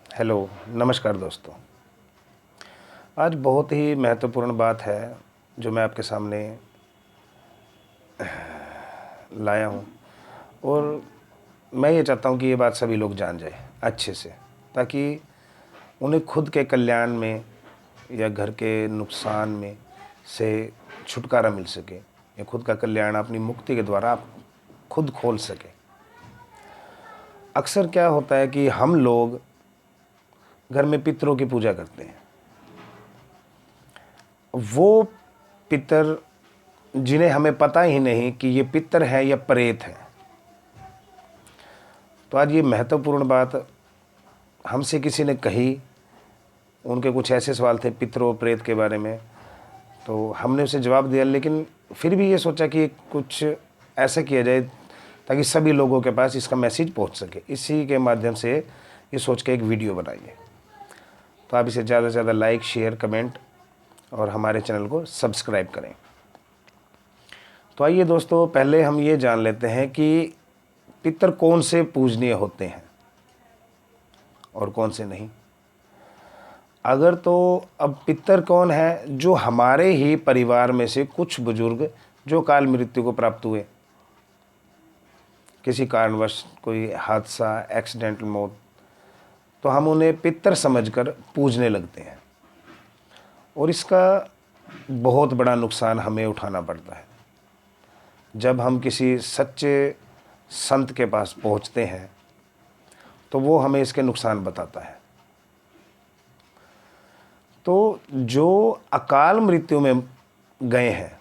Hello, नमस्कार दोस्तों। आज बहुत ही महत्वपूर्ण बात है जो मैं आपके सामने लाया हूँ और मैं ये चाहता हूँ कि ये बात सभी लोग जान जाए अच्छे से, ताकि उन्हें खुद के कल्याण में या घर के नुकसान में से छुटकारा मिल सके या खुद का कल्याण अपनी मुक्ति के द्वारा आप खुद खोल सके। अक्सर क्या होता है कि हम लोग घर में पितरों की पूजा करते हैं। वो पितर जिन्हें हमें पता ही नहीं कि ये पितर है या प्रेत है। तो आज ये महत्वपूर्ण बात हमसे किसी ने कही, उनके कुछ ऐसे सवाल थे पितरों प्रेत के बारे में, तो हमने उसे जवाब दिया, लेकिन फिर भी ये सोचा कि कुछ ऐसा किया जाए ताकि सभी लोगों के पास इसका मैसेज पहुंच सके। इसी के माध्यम से ये सोच के एक वीडियो बनाइए। तो आप इसे ज़्यादा से ज़्यादा लाइक, शेयर, कमेंट और हमारे चैनल को सब्सक्राइब करें। तो आइए दोस्तों, पहले हम ये जान लेते हैं कि पितर कौन से पूजनीय होते हैं और कौन से नहीं। अगर तो अब पितर कौन है? जो हमारे ही परिवार में से कुछ बुजुर्ग जो काल मृत्यु को प्राप्त हुए, किसी कारणवश कोई हादसा, एक्सीडेंटल मौत, तो हम उन्हें पितर समझकर पूजने लगते हैं और इसका बहुत बड़ा नुकसान हमें उठाना पड़ता है। जब हम किसी सच्चे संत के पास पहुंचते हैं तो वो हमें इसके नुकसान बताता है। तो जो अकाल मृत्यु में गए हैं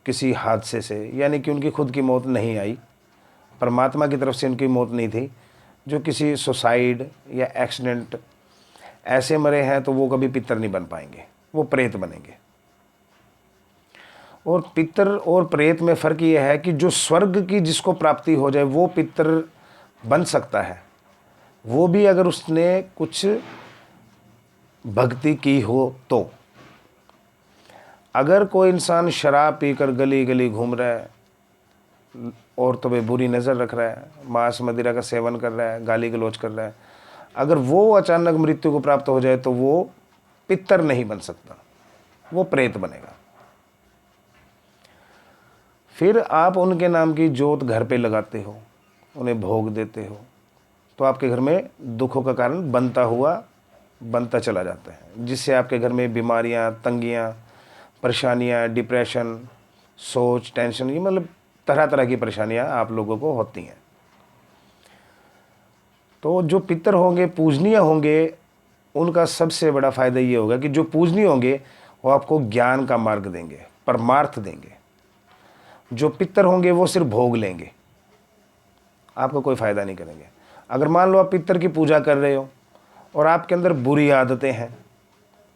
किसी हादसे से, यानी कि उनकी खुद की मौत नहीं आई, परमात्मा की तरफ से उनकी मौत नहीं थी, जो किसी सुसाइड या एक्सीडेंट ऐसे मरे हैं, तो वो कभी पितर नहीं बन पाएंगे, वो प्रेत बनेंगे। और पितर और प्रेत में फ़र्क ये है कि जो स्वर्ग की जिसको प्राप्ति हो जाए वो पितर बन सकता है, वो भी अगर उसने कुछ भक्ति की हो तो। अगर कोई इंसान शराब पीकर गली गली घूम रहा है, औरतों पे बुरी नज़र रख रहा है, मांस मदिरा का सेवन कर रहा है, गाली गलौज कर रहा है, अगर वो अचानक मृत्यु को प्राप्त हो जाए तो वो पितर नहीं बन सकता, वो प्रेत बनेगा। फिर आप उनके नाम की जोत घर पे लगाते हो, उन्हें भोग देते हो, तो आपके घर में दुखों का कारण बनता चला जाता है, जिससे आपके घर में बीमारियां, तंगियां, परेशानियां, डिप्रेशन, सोच, टेंशन, ये मतलब तरह तरह की परेशानियां आप लोगों को होती हैं। तो जो पितर होंगे, पूजनीय होंगे, उनका सबसे बड़ा फ़ायदा ये होगा कि जो पूजनीय होंगे वो आपको ज्ञान का मार्ग देंगे, परमार्थ देंगे। जो पितर होंगे वो सिर्फ भोग लेंगे, आपको कोई फ़ायदा नहीं करेंगे। अगर मान लो आप पितर की पूजा कर रहे हो और आपके अंदर बुरी आदतें हैं,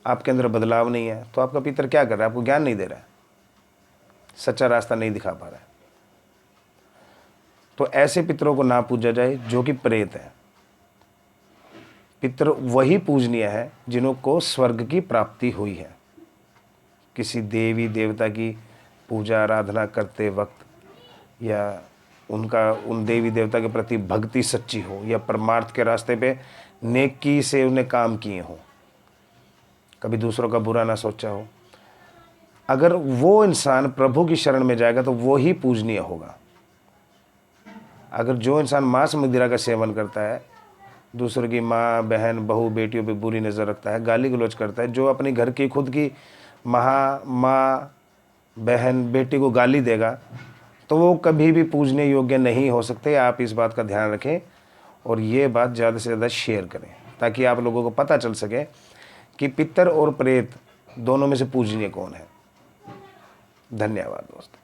आपके अंदर बदलाव नहीं है, तो आपका पितर क्या कर रहा है? आपको ज्ञान नहीं दे रहा है, सच्चा रास्ता नहीं दिखा पा रहा है। तो ऐसे पितरों को ना पूजा जाए जो कि प्रेत है। पितर वही पूजनीय है जिन्हों को स्वर्ग की प्राप्ति हुई है। किसी देवी देवता की पूजा आराधना करते वक्त, या उन देवी देवता के प्रति भक्ति सच्ची हो, या परमार्थ के रास्ते पे नेकी से उन्हें काम किए हो, कभी दूसरों का बुरा ना सोचा हो, अगर वो इंसान प्रभु की शरण में जाएगा तो वो ही पूजनीय होगा। अगर जो इंसान मांस मदिरा का सेवन करता है, दूसरों की माँ, बहन, बहू, बेटियों पे बुरी नज़र रखता है, गाली गलौज करता है, जो अपनी घर की खुद की माँ, बहन, बेटी को गाली देगा, तो वो कभी भी पूजने योग्य नहीं हो सकते। आप इस बात का ध्यान रखें और ये बात ज़्यादा से ज़्यादा शेयर करें, ताकि आप लोगों को पता चल सके कि पितर और प्रेत दोनों में से पूजनीय कौन है। धन्यवाद दोस्तों।